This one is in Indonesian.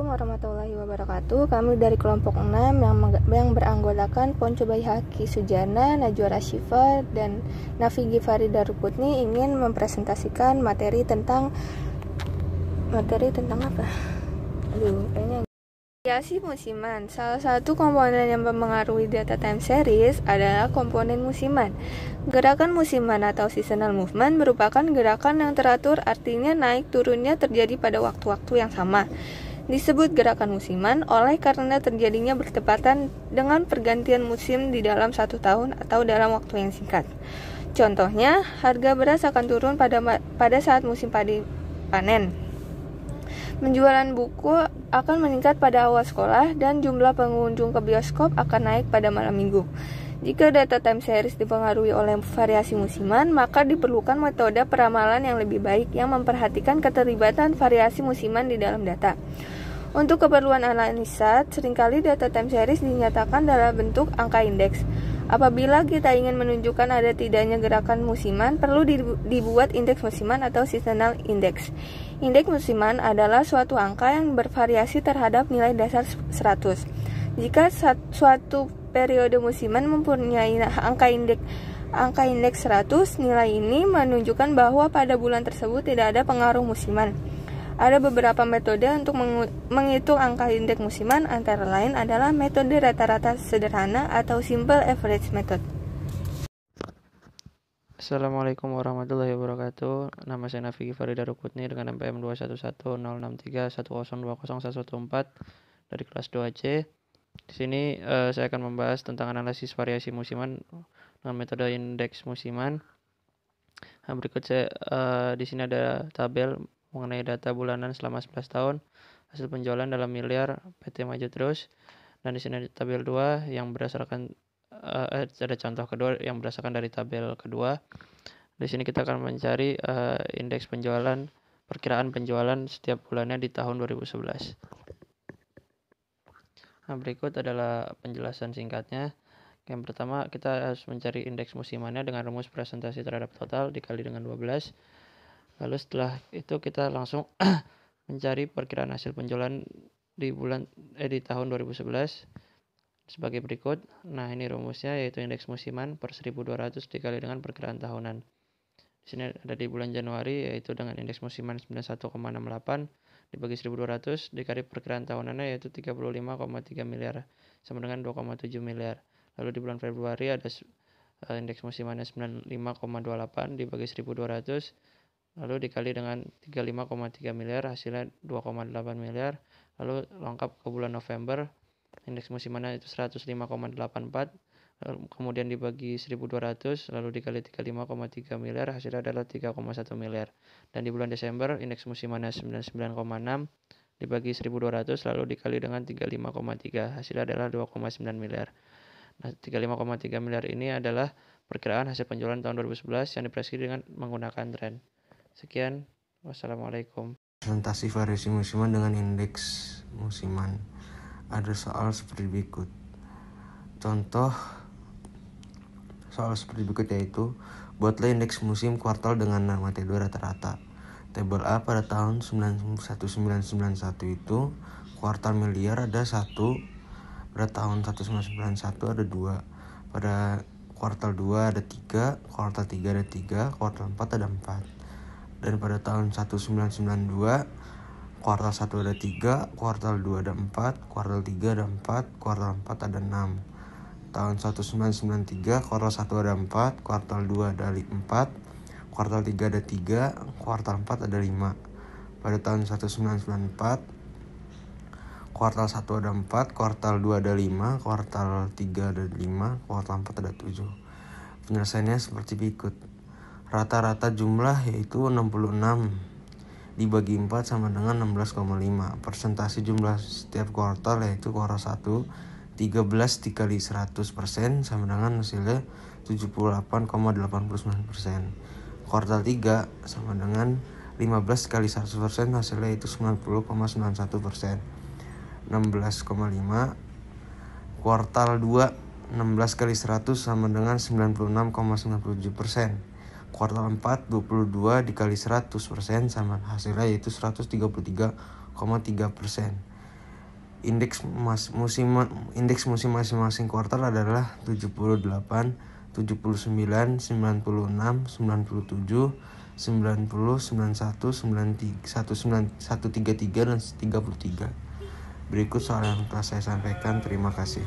Assalamualaikum warahmatullahi wabarakatuh. Kami dari kelompok 6 yang beranggotakan Ponco Baihaqi Sujana, Najwa Rashifa, dan Nafi Gifari Darukutni ingin mempresentasikan materi tentang apa? Variasi musiman. Salah satu komponen yang mempengaruhi data time series adalah komponen musiman. Gerakan musiman atau seasonal movement merupakan gerakan yang teratur, artinya naik turunnya terjadi pada waktu-waktu yang sama. Disebut gerakan musiman oleh karena terjadinya bertepatan dengan pergantian musim di dalam satu tahun atau dalam waktu yang singkat. Contohnya, harga beras akan turun pada saat musim padi panen. Penjualan buku akan meningkat pada awal sekolah dan jumlah pengunjung ke bioskop akan naik pada malam minggu. Jika data time series dipengaruhi oleh variasi musiman, maka diperlukan metode peramalan yang lebih baik yang memperhatikan keterlibatan variasi musiman di dalam data. Untuk keperluan analisa, seringkali data time series dinyatakan dalam bentuk angka indeks. Apabila kita ingin menunjukkan ada tidaknya gerakan musiman, perlu dibuat indeks musiman atau seasonal index. Indeks musiman adalah suatu angka yang bervariasi terhadap nilai dasar 100. Jika suatu periode musiman mempunyai angka indeks 100, nilai ini menunjukkan bahwa pada bulan tersebut tidak ada pengaruh musiman. Ada beberapa metode untuk menghitung angka indeks musiman, antara lain adalah metode rata-rata sederhana atau simple average method. Assalamualaikum warahmatullahi wabarakatuh. Nama saya Nafi Gifari Darukutni dengan NPM 2110631020114 dari kelas 2C. Di sini saya akan membahas tentang analisis variasi musiman dengan metode indeks musiman. Nah, berikut di sini ada tabel mengenai data bulanan selama 11 tahun, hasil penjualan dalam miliar PT Maju Terus. Dan di sini ada tabel 2 yang berdasarkan ada contoh kedua yang berdasarkan dari tabel kedua. Di sini kita akan mencari indeks penjualan, perkiraan penjualan setiap bulannya di tahun 2011. Nah, berikut adalah penjelasan singkatnya. Yang pertama, kita harus mencari indeks musimannya dengan rumus presentasi terhadap total dikali dengan 12. Lalu setelah itu kita langsung mencari perkiraan hasil penjualan di tahun 2011 sebagai berikut. Nah, ini rumusnya yaitu indeks musiman per 1200 dikali dengan perkiraan tahunan. Di sini ada di bulan Januari yaitu dengan indeks musiman 91,68 dibagi 1200 dikali perkiraan tahunannya yaitu 35,3 miliar sama dengan 2,7 miliar. Lalu di bulan Februari ada indeks musimannya 95,28 dibagi 1200 lalu dikali dengan 35,3 miliar hasilnya 2,8 miliar. Lalu lengkap ke bulan November, indeks musimannya itu 105,84, kemudian dibagi 1200 lalu dikali 35,3 miliar hasilnya adalah 3,1 miliar. Dan di bulan Desember indeks musimannya 99,6 dibagi 1200 lalu dikali dengan 35,3 hasilnya adalah 2,9 miliar. Nah, 35,3 miliar ini adalah perkiraan hasil penjualan tahun 2011 yang diprediksi dengan menggunakan tren. Sekian, wassalamualaikum. Presentasi variasi musiman dengan indeks musiman. Ada soal seperti berikut. Contoh soal seperti berikut yaitu, buatlah indeks musim kuartal dengan nama T2 rata-rata. Tabel A pada tahun 1991 itu kuartal miliar ada 1, pada tahun 1991 ada 2, pada kuartal 2 ada 3, kuartal 3 ada 3, kuartal 4 ada 4. Dan pada tahun 1992 kuartal 1 ada 3, kuartal 2 ada 4, kuartal 3 ada 4, kuartal 4 ada 6. Tahun 1993 kuartal 1 ada 4, kuartal 2 ada 4, kuartal 3 ada 3, kuartal 4 ada 5. Pada tahun 1994 kuartal 1 ada 4, kuartal 2 ada 5, kuartal 3 ada 5, kuartal 4 ada 7. Penyelesaiannya seperti berikut. Rata-rata jumlah yaitu 66 dibagi 4 sama dengan 16,5. Persentase jumlah setiap kuartal yaitu kuartal 1 13 dikali 100% sama dengan hasilnya 78,89%. Kuartal 3 sama dengan 15 kali 100% hasilnya itu 90,91%. 16,5. Kuartal 2 16 kali 100 sama dengan 96,97%. Kuartal 4 22 dikali 100% sama hasilnya yaitu 133,3%. Indeks musim masing-masing kuartal adalah 78, 79, 96, 97, 90, 91, 133, dan 33. Berikut soal yang telah saya sampaikan. Terima kasih.